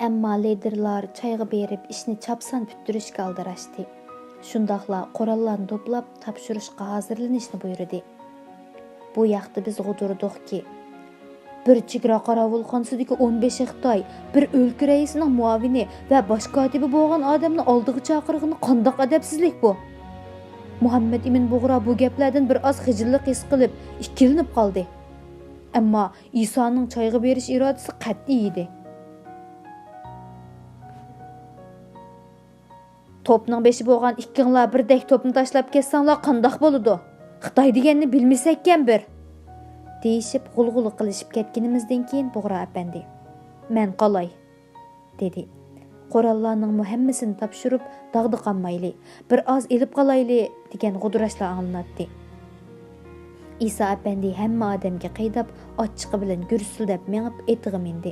Әмма liderlar çayğı berip işni çapsan püttürüşke aldırashdi. Şundaqla qorallarni toplap tapşırışqa hazırlanishni buyurdi. Bu yaxtı biz g'udurduq ki, bir chegara qarovulxonasidagi 15 Xitoy, bir o'lka raisining muavini va bosh kotibi bo'lgan odamni oldiga chaqirg'ini qandoq adabsizlik bu? Muhammad Emin Bug'ra bu gaplardan bir oz xijillik his qilib, ikkilinib qoldi. Ammo Isoning choyga berish irodasi qat'iy edi. Topning beshi bo'lgan ikkinglar birdek topni tashlab ketsanglar qandoq bo'ladi? Xitoy deganni bilmasak-kan bir. Deyishib g'ulg'uli qilishib ketganimizdan keyin Bug'ra apandi, "Men qolay", dedi. Qorallarning muhammasini topshirib, dag'di qolmayli, bir oz elib qolayli degan g'udrashlar anglanadi. Isa apandi hamma odamga qaydab, ochiqi bilan gursildab mengib etiga mindi.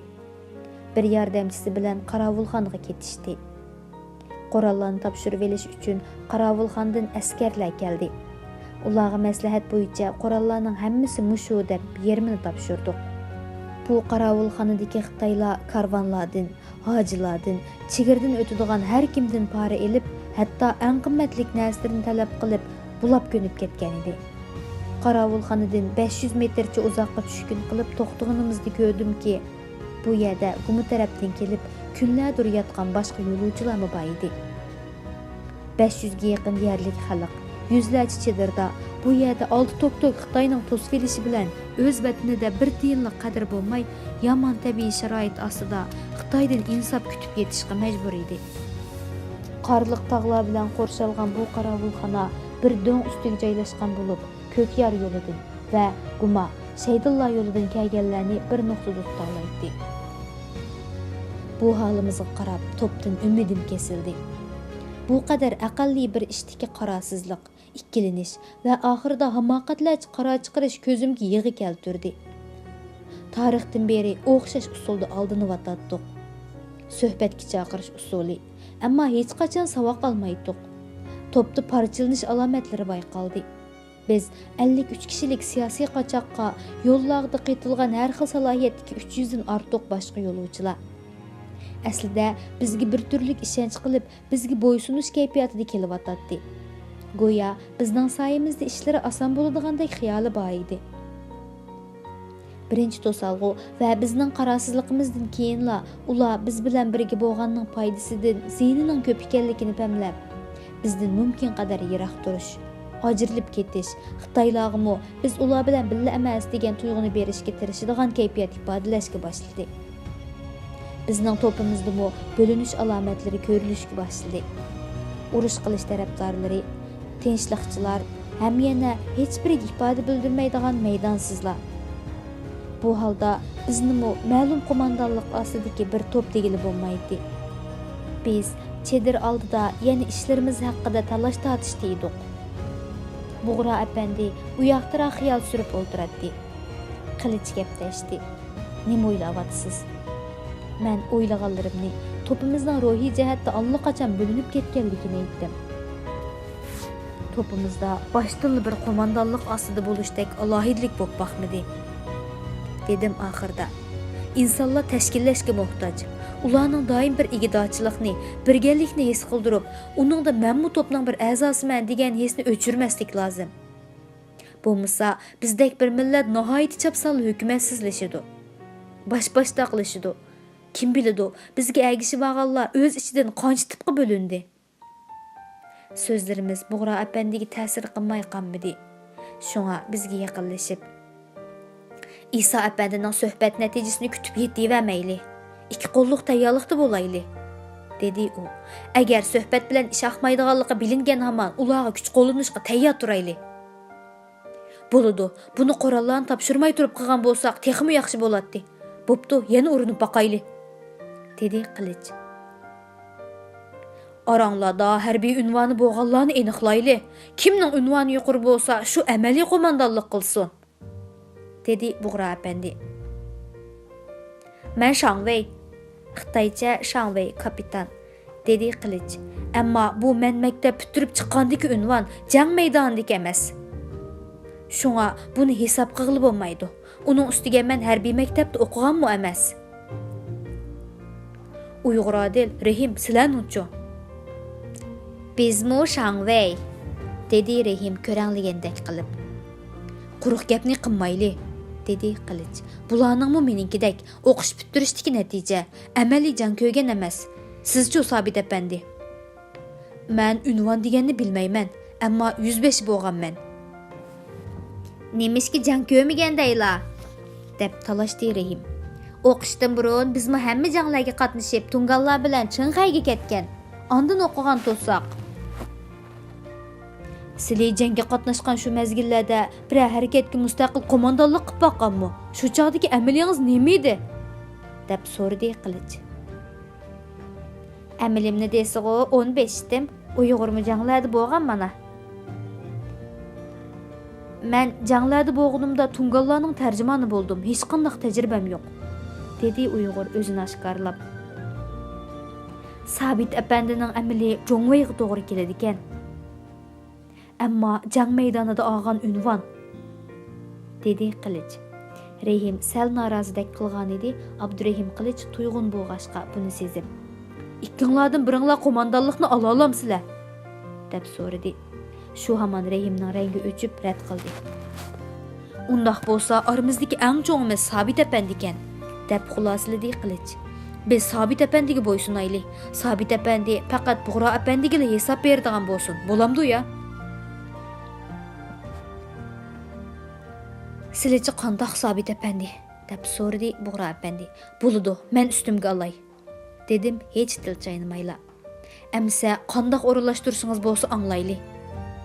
Bir yordamchisi bilan qarovulxonaga ketishdi. Qorallarni topshirib olish uchun qarovulxonadan askarlar keldi. Ularga maslahat bo'yicha qorallarning hammasi mushu deb yermini topshirdik. Bu qarovulxonadagi Xitoylar karvonlardan, hojilardan, chegirdan o'tadigan har kimdan pora elib, hatto eng qimmatlik narsalarni talab qilib, bulab ko'nib ketgan edi. Qarovulxonadan 500 metrcha uzoqqa tushkun qilib to'xtaganimizda ko'rdimki, bu yerda Gumi tarafdan kelib, kunlardir yotgan boshqa yo'lovchilar bor edi. 500 ga yaqin yerlik xalq yüzlerce çadırda bu yerda oldi tok Xitoyning to'sfilishi bilan o'z vatanida bir tiyinlik qadr bo'lmay, yomon tabiiy sharoit ostida Xitoydan insof kutib yetishga majbur edi. Qorliq tog'lar bilan qo'rshalgan bu qarovulxona bir do'ng ustiga joylashgan bo'lib, Ko'kyar yo'lidan va Guma, Shaydulla yo'lidan kelganlarni bir nuqtada tutolmaydi. Bu holimizga qarab topdan umidim kesildi. Bu qadar aqalli bir ishdagi qarosizlik, ikkilanish va oxirida hamoqatlarcha qaro chiqarish ko'zimga yig'i keltirdi. Tarixdan beri o'xshash usulda oldinib suhbatga chaqirish usuli, ammo hech qachon savoq olmaydik. Topda parchalanish alomatlari bayqaldi. Biz 53 kishilik siyosiy qochoqqa yo'llarda qaytilgan har xil salohiyatdagi 300 dan ortiq boshqa yo'lovchilar. Aslida bizga bir turlik ishonch qilib, bizga bo'ysunish kayfiyatida kelyotdi. Go'yo bizning sayimizda ishlari oson bo'ladigandek xiyoli bor edi. Birinchi to'salg'u va bizning qarosizligimizdan keyinla ular biz bilan birga bo'lganning foydasidan ziynining ko'p ekanligini pamlab, bizdan mumkin qadar yiroq turish, ajrilib ketish, Xitoylarga biz ular bilan birga emas degan tuyg'uni berishga tirishadigan kayfiyat ifodalashga boshladi. Bizning topimizda bo'linish alomatlari ko'rilishga boshladi. Urush qilish tarafdorlari, tinchlikchilar ham yana hech bir ifoda bildirmaydigan maydonsizlar. Bu holda bizni ma'lum qo'mondonlik ostidagi bir to'p degili bo'lmaydi. Biz chedir oldida yana ishlarimiz haqida talash tortishda edik. Bug'ra apandi u yoqda xiyol surib o'tiradi. Qilich gapdashdi. Nima o'ylayapsiz? Men o'ylaganlarimni, topimizning ruhiy jihatda allaqachon bo'linib ketganligini aytdim. Topimizda boshdan bir qo'mondonlik ostida bo'lishdek alohidlik bo'lib baxmidi, dedim oxirda. İnsanlar tashkillashga muhtoj. Ularning doim bir igidorchilikni, birgalikni his qildirib, uningda men bu topning bir a'zosiman degan hisni o'chirmaslik lozim. Bo'lmasa, bizdek bir millat nihoyat chapsanli hukumatsizlashidi. Bosh-boshdoqlashidi. Kim biladi, bizga ergishib olganlar o'z ichidan qancha tipga bo'lindi. So'zlarimiz Bug'ra apandiga ta'sir qilmay qolmadi. Shunga bizga yaqinlashib, Isa apandining suhbat natijasini kutib yetavermayli. Ikki qo'lliq tayyorlikda bo'layli, dedi u. Agar suhbat bilan ish oqmaydiganligi bilingan hamon ularga kuch qo'llanishga tayyor turayli. Bo'ladi, buni qurollarni topshirmay turib qilgan bo'lsak, texmi yaxshi bo'ladi. Bo'pti, yana urinib boqayli, dedi Qilich. Oranglarda harbiy unvoni bo'lganlarni aniqlayli. Kimning unvoni yuqori bo'lsa, shu amaliy qo'mondonlik qilsin, dedi Bug'ra apandi. Men Shangwei, Xitoycha Shangwei kapitan, dedi Qilich. Ammo bu men maktab bitirib chiqqandagi unvon, jang maydonidagi emas. Shunga buni hisob qilib bo'lmaydi. Uning ustiga men harbiy maktabda o'qiganmi emas. Uyg'ur Adil, Rahim, sizlarning-chu? Bizmi Shangvey, dedi Rahim ko'rangligandek qilib. Quruq gapni qilmayli, dedi Qilich. Bularningmi meninkidek o'qish bitirishdagi natija, amaliy jon ko'rgan emas. Sizchu Sabit apandi? Men unvon deganni bilmayman, ammo 105 bo'lganman. Nemishki jon ko'rmagandaylar, deb talashdi Rahim. O'qishdan burun bizmi hamma janglarga qatnashib, tungallar bilan Chinxayga ketgan. Ondan o'qigan to'saq. Sizlar jangga qatnashgan shu mezgillarda bir harakatga mustaqil qo'mondonlik qilib boqqanmi? Shu chog'dagi amaliyangiz nima edi? deb so'radi Qilich. Amalimni desa-ku 15tim, Uyg'urmi janglarda bo'lgan mana. Men janglarda bo'lganimda tungallarning tarjimoni bo'ldim. Hech qanday tajribam yo'q, dedi Uyg'ur o'zini oshkorlab. Sabit apandining amali jo'ngvayga to'g'ri keladi ekan. Ammo jang maydonida olgan unvon, dedi Qilich. Rahim sal norozidek qilgan edi. Abdurahim Qilich tuyg'un bo'lg'ashqa buni sezib, "Ikkinglardan biringlar qo'mondonlikni ola olamsizlar?" deb so'radi. Shu hamon Rahimning rangi o'chib rad qildi. "Undaq bo'lsa, oramizdagi eng cho'ngimiz Sabit apandi ekan", deb xulosaladi Qilich. "Biz Sabit apandiga bo'ysunaylik. Sabit apandi faqat Bug'ro apandiga hisob beradigan bo'lsin. Bo'lamdi ya?" "Sizlarcha qandoq Sabit apandi?" deb so'radi Bug'ro apandi. "Bo'ladi, men ustimga olay", dedim hech til chaynamayla. "Amsa qandoq o'rinlashtirsangiz bo'lsa anglayli",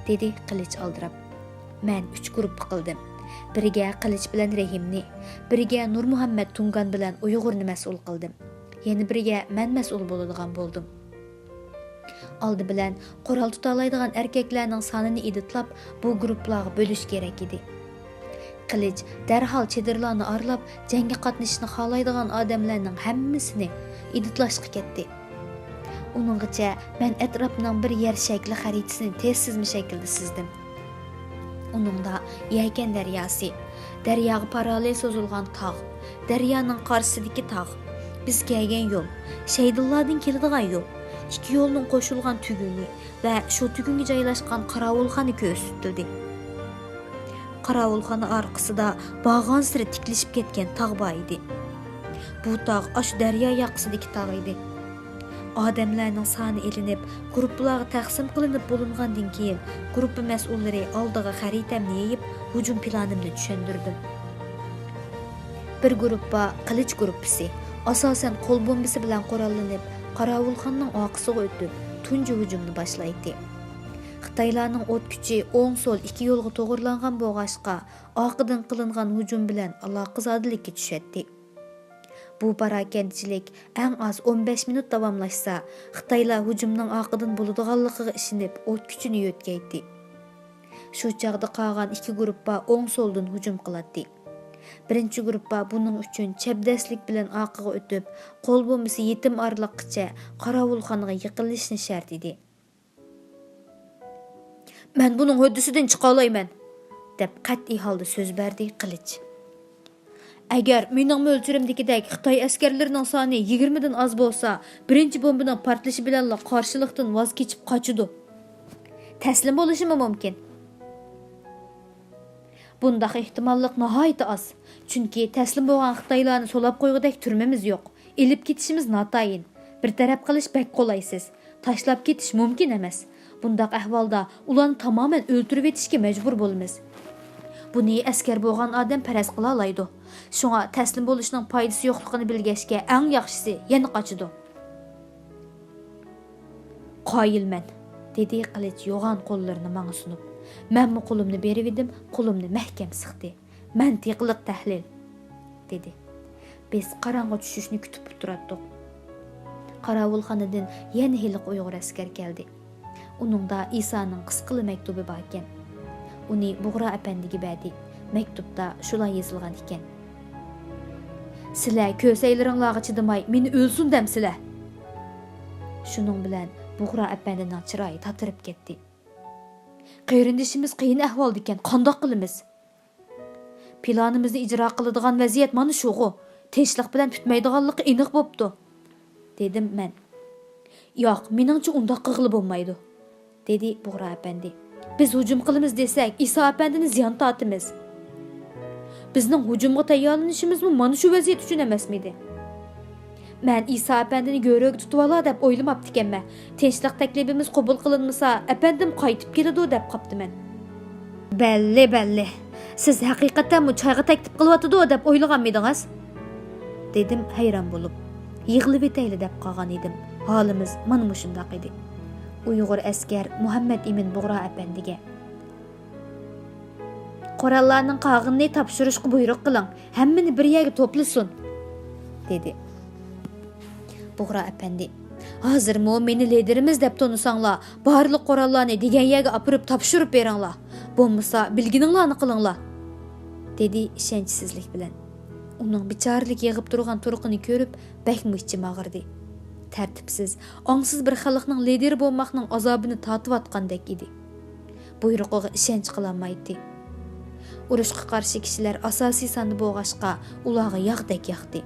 dedi Qilich aldirab. Men 3 guruh qildim. Biriga Qilich bilan Rahimni, biriga Nur Muhammad Tungan bilan Uyg'urni mas'ul qildim. Yana biriga men mas'ul bo'ladigan bo'ldim. Oldi bilan qo'ral tutalaydigan erkaklarning sonini editlab, bu guruhlarga bo'lish kerak edi. Qilich darhol chedirlarni aralab, jangga qatnashishni xohlaydigan odamlarning hammasini editlashga ketdi. Uninggacha men atrofning bir yer shakli xaritasini tezsizmi shaklda chizdim. Uningda Yakan daryosi, daryoga parallel so'zilgan tog', daryoning qarshisidagi tog', biz kelgan yo'l, Shaydullardan keladigan yo'l, ikki yo'lning qo'shilgan tuguni va shu tugunga joylashgan qorovulxona ko'rsatildi. Qorovulxona orqasida bog'on siri tiklashib ketgan tog' bor edi. Bu tog' shu daryo yoqasidagi tog' edi. Odamlarning soni elinib, guruhlarga taqsim qilinib bo'lingandan keyin guruh mas'ullari oldiga xaritamni yeyib, hujum planimni tushundirdim. Bir guruhga Qilich guruhi asosan qo'l bombasi bilan qurollanib, Qorovulxonning orqasiga o'tib, tunji hujumni boshlaydi. Xitoylarning o't kuchi o'ng so'l ikki yo'lga to'g'rilangan bo'lg'ashqa, orqadan qilingan hujum bilan aloqazodlikka tushadi. Bu parakendchilik eng az 15 minut davomlashsa, Xitoylar hujumning orqadan bo'ladiganligiga ishonib, o't kuchini yo'tkaydi. Shu chaqda qolgan ikki guruhga o'ng so'ldan hujum qiladi. Birinchi guruhga buning uchun chapdaslik bilan orqaga o'tib, qo'l bombasi yetim orliqgacha Qorovulxonga yiqilishni shart edi. "Men buning huddisidan chiqa olmayman", deb qat'iy holda so'z berdi Qilich. "Agar mening mo'lchirimdagidek Xitoy askarlarining soni 20 dan oz bo'lsa, birinchi bombaning portlashi bilan qarshilikdan voz kechib qochidi. Taslim bo'lishimi mumkin?" Bundaq ehtimollik nihoyatda oz. Chunki taslim bo'lgan Xitoylarni so'lab qo'ygudek turmamiz yo'q. Elib ketishimiz notayin. Bir taraf qilish bek qolaysiz. Tashlab ketish mumkin emas. Bundaq ahvolda ularni tamoman o'ltirib etishga majbur bo'lamiz. Buni askar bo'lgan odam faraz qila oladi. Shunga taslim bo'lishning foydasi yo'qligini bilgachga eng yaxshisi yana qochidi. "Qoyilman", dedi Qilich yo'g'on qo'llarini menga sunib. "Menmi qo'limni berib edim, qo'limni mahkam siqdi. Mantiqliq tahlil", dedi. Biz qorong'i tushishni kutib turardik. Qorovulxonadan yana hiliq Uyg'ur askar keldi. Uningda Isoning qisqili maktubi bor ekan. Uni Bug'ro apandiga berdi. Maktubda shulay yozilgan ekan: "Sizlar ko'saylaringlarga chidamay meni o'lsin demsizlar." Shuning bilan Bug'ro apandining chiroyi tatirib ketdi. "Qayrindishimiz qiyin ahvolda ekan, qandoq qilamiz? Planimizni ijro qiladigan vaziyat mana shu-ku. Tinchlik bilan tutmaydiganligi aniq bo'pti", dedim men. Yo'q, meningcha undaq qilg'ili bo'lmaydi, dedi Bug'ra apandi. Biz hujum qilamiz desak, Iso apandini ziyon tortamiz. Bizning hujumga tayyorlanishimiz mana shu vaziyat uchun emasmidi? Men Iso apandini go'rog tutib ola deb o'ylamabdi ekanman. Tinchlik taklifimiz qabul qilinmasa, apandim qaytib keladi deb qopdiman. Balli. Siz haqiqatan bu choyga taklif qilyotdi deb o'ylaganmidingiz? Dedim hayron bo'lib. Yig'ilib etayli deb qolgan edim. Holimiz mana shunday edi. Uyg'ur askar Muhammad Emin Bug'ra apandiga qurollarning qog'inini topshirishga buyruq qiling, hammani bir yerga to'plasin, dedi. Bug'ra apandi, hozir meni liderimiz deb to'nisanglar, barliq qurollarni degan yerga opirib topshirib beringlar. Bo'lmasa bilgininglarni qilinglar, dedi ishonchsizlik bilan. Uning bichoralik yig'ib turgan turqini ko'rib, bakmi ichim og'irdi. Tartibsiz, ongsiz bir xalqning lideri bo'lmoqning azobini tatiyotgandek edi. Buyruqiga ishonch qilolmaydi. Urushqa qarshi kishilar asosiy sonda bo'lg'ashqa, ularga yog'dek yoqdi.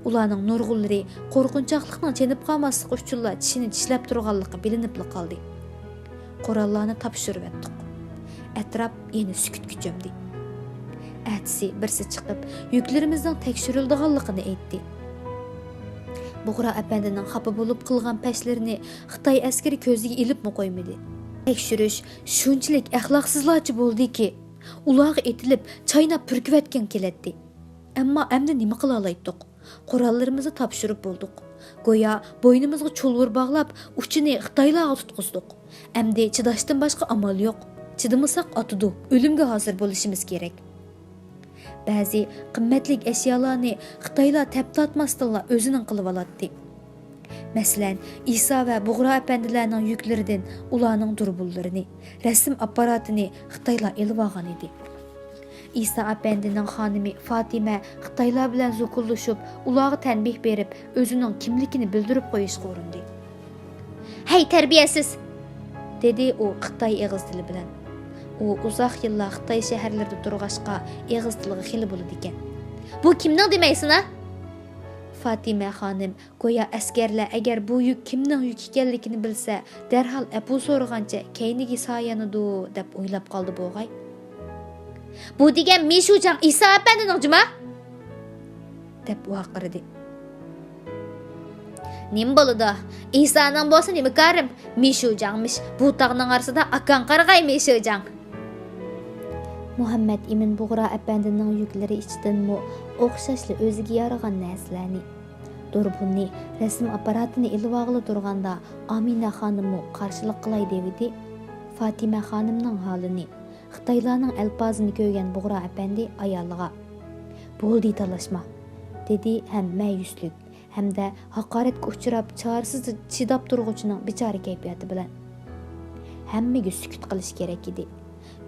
Ularning nurg'unlari qo'rqinchoqlikning chenib qolmaslik uchun tishini tishlab turganligi bilinib qoldi. Qurollarni topshirib etdik. Atrof yana sukutga cho'mdi. Atsi birsi chiqib, yuklarimizning tekshirildiganligini aytdi. Bug'ra apandining xafa bo'lib qilgan pashlarini Xitoy askari ko'ziga ilibmi qo'ymadi. Tekshirish shunchalik axloqsizlarcha bo'ldiki, ularga etilib, chaynab purkivatgan keladi. Ammo endi nima qila oldik? Qurollarimizni topshirib bo'ldik. Go'yo bo'ynimizga chulvur bog'lab, uchini Xitoylarga tutqizdik. Endi chidashdan boshqa amal yo'q. Chidamasak otidu, o'limga hozir bo'lishimiz kerak. Ba'zi qimmatlik ashyolarni Xitoylar taptatmasdanla o'zining qilib oladi. Masalan, Iso va Bug'ra apandilarning yuklaridan ularning durbullarini, rasm apparatini Xitoylar elib olgan edi. Iso apandining xonimi Fatima Xitoylar bilan zo'kullashib, ularga tanbih berib, o'zining kimligini bildirib qo'yishga urindi. "Hey tarbiyasiz!" dedi u Xitoy og'iz tili bilan. U uzoq yillar Xitoy shaharlarida turg'ashqa og'iz tiliga xili bo'ladi ekan. "Bu kimning demaysan a?" Fatima xonim go'yo askarlar agar bu yuk kimning yuk ekanligini bilsa, darhol apu so'ragancha keyniga soyanidi deb o'ylab qoldi bo'g'ay. "Bu degan Mishujang Iso apandining juma?" deb vaqirdi. "Nim bo'ladi? Isoning bo'lsa nima karim? Mishujangmish. Bu tog'ning orasida akan qarg'ay Mishujang." Muhammad Emin Bug'ra apandining yuklari ichidanmi o'xshashli o'ziga yaragan narsalarni, durbunni, rasm apparatini ilib olg'ili turganda Amina xonimmi qarshilik qilay devidi. Fatima xonimning holini, Xitoylarning alpozini ko'rgan Bug'ra apandi ayoliga "Bo'ldi talashma", dedi ham ma'yuslik hamda haqoratga uchrab chorasiz chidab turg'uchining bichora kayfiyati bilan. Hammaga sukut qilish kerak edi.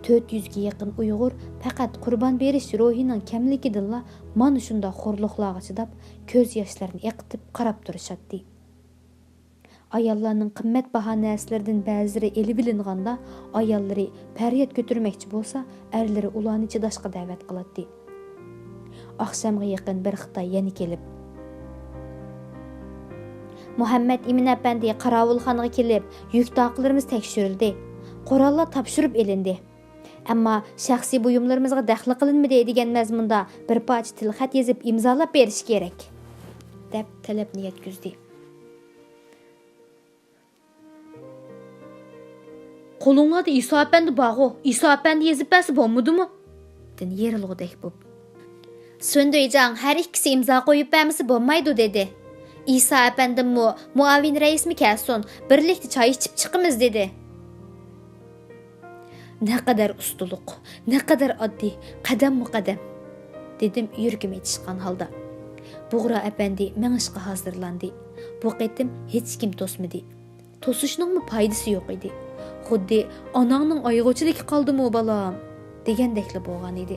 400 ga yaqin Uyg'ur faqat qurbon berish ruhining kamligidilla mana shunda xo'rliqlarga chidab, ko'z yoshlarini eqitib qarab turishadi. Ayollarning qimmatbaho narsalardan ba'zilari elib ilinganda, ayollari faryod ko'tarmoqchi bo'lsa, erlari ularni chidashga da'vat qiladi. Oqshomga yaqin bir Xitoy yana kelib, "Muhammad Emin apandi qorovulxonaga kelib, yuk toqlarimiz tekshirildi. Qurollar topshirib elindi. Ammo shaxsiy buyumlarimizga daxli qilinmadi degan mazmunda bir parcha tilxat yozib imzolab berish kerak", deb talabni yetkazdi. "Qo'linglarda Iso apandi bog'u, Iso apandi yozib bersa bo'lmadimi?" den yerilg'udek bo'p. "Sunduyjang har ikkisi imzo qo'yib bermasa bo'lmaydi" dedi. "Iso apandimmi, muavin raismi kelsin, birlikda choy ichib chiqamiz" dedi. "Ne kadar ustuluq, ne kadar oddiy, qadam-muqadam", dedim yurgim etishgan holda. Bug'ra apandi mengishga hozirlandi. Bu qitim hech kim to'smadi. To'sishning foydasi yo'q edi. Xuddi onangning oyg'uchiligi qoldimi balam, degandekli bo'lgan edi.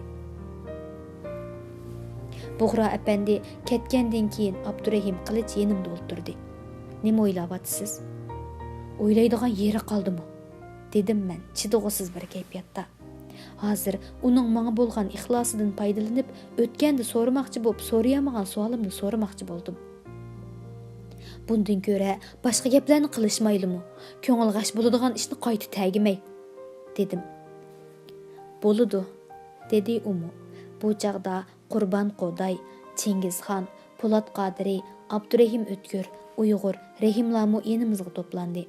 Bug'ra apandi ketgandan keyin Abdurahim Qilich yenimda o'ltirdi. "Nima o'ylayapsiz? O'ylaydigan yeri qoldimi?" dedim men chidog'isiz bir kayfiyatda. Hozir uning menga bo'lgan ixlosidan foydalanib, o'tganda so'ramoqchi bo'lib, so'rayamagan savolimni so'ramoqchi bo'ldim. bundan ko'ra boshqa gaplarni qilishmaylimi? Ko'ngil g'ash bo'ladigan ishni qayta tagimay, dedim. Bo'ladi, dedi umu. Bu chaqda Qurban Qoday, Chingizxon, Po'lat Qodiri, Abdurahim O'tkir, Uyg'ur, Rahimlarmu yenimizga to'plandi.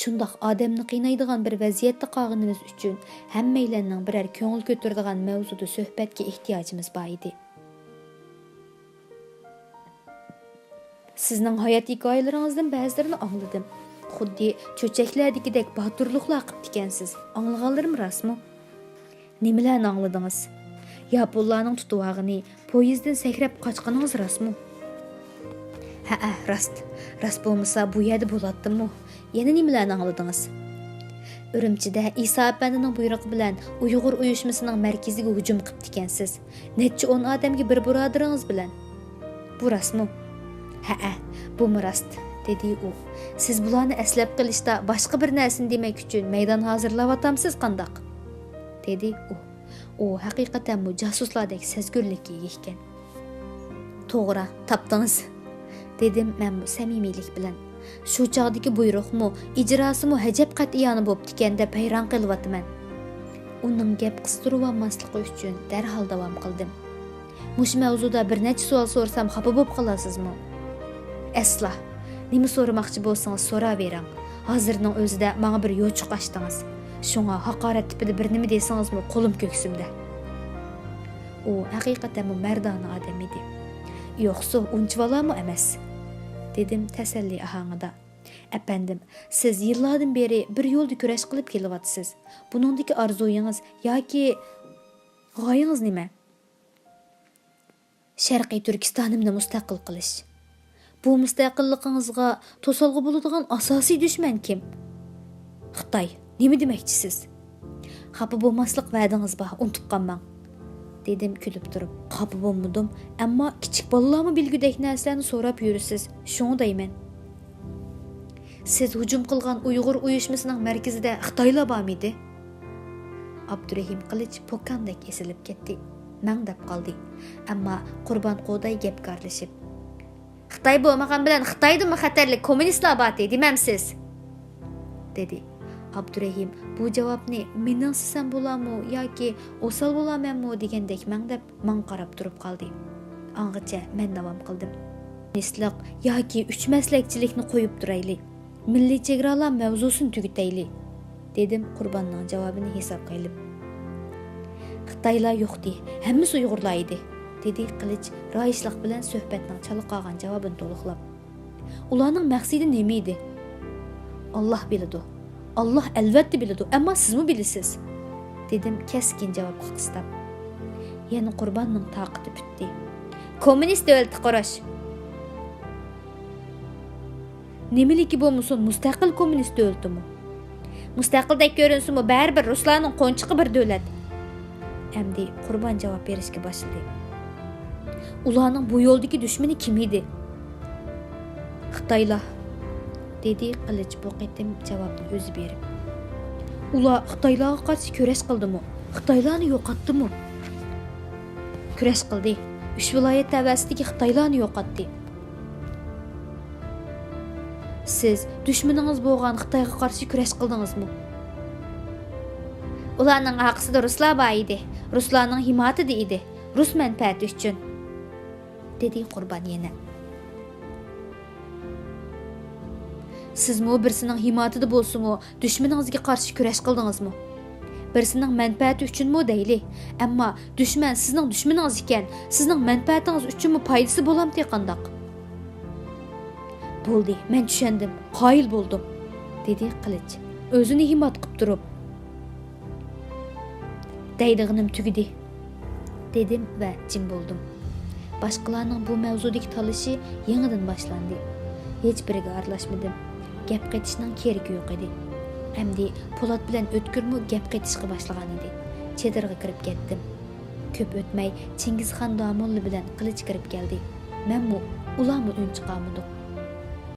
Shundoq odamni qiynaydigan bir vaziyatda qolganimiz uchun hammanglarning biror ko'ngil ko'taradigan mavzuda suhbatga ehtiyojimiz bor edi. Sizning hayot hikoyalaringizdan ba'zilarini angladim. Xuddi cho'chaklardagidek boturliklar qilib ekansiz. Anglaganlarim rostmi? Nimalarni angladingiz? Yaponlarning tutuvag'ini, poyezddan sakrab qochganingiz rostmi? Ha, rost. Rost bo'lmasa bu yerda bo'ladimi? Yana nimalarni angladingiz? Urumchida Iso apandining buyrug'i bilan Uyg'ur uyushmasining markaziga hujum qilib ekansiz. Necha 10 odamga bir birodaringiz bilan. Bu rostmi? Ha, bu rost, dedi u. Siz bularni eslab qilishda boshqa bir narsani demak uchun maydon hozirlayapamsiz qandoq? Dedi u. O haqiqatan bu jasuslardek sezgurlikka ega ekan. To'g'ri, topdingiz, dedim men bu samimiylik bilan. Shu chog'dagi buyruqmi, ijrosimi hajab qat'iyoni bo'pti ekan deb hayron qilyapman. Uning gap qistirib olmasligi uchun darhol davom qildim. Mush mavzuda bir necha savol so'rsam xafa bo'lib qolasizmi? Asla. Nima so'ramoqchi bo'lsangiz so'ravering. Hozirning o'zida menga bir yo'chiq ochdingiz. Shunga haqorat tipida bir nima desangizmi qo'lim ko'ksimda. U haqiqatan mardona odam edi. Yo'qsa unchvalami emas, dedim tasalli ohangida. Apandim, siz yillardan beri bir yo'lda kurash qilib kelyapsiz. Buningdagi orzuyingiz yoki g'oyangiz nima? Sharqiy Turkistonimni mustaqil qilish. Bu mustaqilligingizga to'solg'i bo'ladigan asosiy dushman kim? Xitoy. Nima demoqchisiz? Xafa bo'lmaslik va'dingiz bor, unutib qolmang, dedim kulib turib. Xafa bo'lmadim, ammo kichik bolalarmi bilgudek narsalarni so'rab yurisiz. Shuni deyman. Siz hujum qilgan Uyg'ur uyushmasining markazida Xitoylar bormidi? Abdurahim Qilich po'kandek esilib ketdi. Mangdab qoldi. Ammo Qurban Qoday gapkorlashib, Xitoy bo'lmagan bilan Xitoydimi xatarli kommunistlar bor demamsiz, dedi. Abdurahim bu javobni mening sizam bo'lamu yoki o'sal bo'lamanmi degandek mangdab men qarab turib qoldi. Angacha men davom qildim. Kommunistlik yoki uch maslakchilikni qo'yib turaylik. Milliy chegaralar mavzusini tugutaylik, dedim Qurbanning javobini hisob qilib. Xitoylar yo'qdi, hammasi Uyg'urlar edi, dedi Qilich royishlik bilan suhbatning chala qolgan javobini to'liqlab. Ularning maqsadi nima edi? Alloh biladi. Allah albatta biladi, ammo sizmi bilasiz, dedim keskin javob qistab. Yana Qurbanning taqati bitdi. Kommunist davlat qarash. Nimaliki bo'lmasin mustaqil kommunist davlatmi? Mustaqildek ko'rinsinmi, baribir ruslarning qo'nchiqi bir davlat. Endi Qurban javob berishga boshladi. Ularning bu yo'ldagi dushmani kim edi? Xitoylar, dedi Qilich bu qitim javobni o'zi berib. Ular Xitoylarga qarshi kurash qildimi? Xitoylarni yo'qotdimi? Kurash qildi. 3 viloyat tavasidagi Xitoylarni yo'qotdi. Siz dushmaningiz bo'lgan Xitoyga qarshi kurash qildingizmi? Ularning haqsida ruslar bor edi. Ruslarning himoyatida edi. Rus manfaati uchun, dedi Qurban yana. Sizmi birisining himoyatida bo'lsa-mu, dushmaningizga qarshi kurash qildingizmi? Birisining manfaati uchunmi deyli. Ammo dushman sizning dushmaningiz ekan, sizning manfaatingiz uchunmi foydasi bo'lamdi qandoq? Bo'ldi, men tushundim, qoyil bo'ldim, dedi Qilich. O'zini himoyat qilib turib. Deydig'inim tugidi, dedim va jim bo'ldim. Boshqalarning bu mavzudagi talishi yangidan boshlandi. Hech biriga aralashmadim. Gap qaytishning keragi yo'q edi. Endi Po'lat bilan O'tkirmi gap qaytishga boshlagan edi. Chedirga kirib ketdim. Ko'p o'tmay Chingizxon Domolli bilan Qilich kirib keldi. Men ularni un chiqarmadim.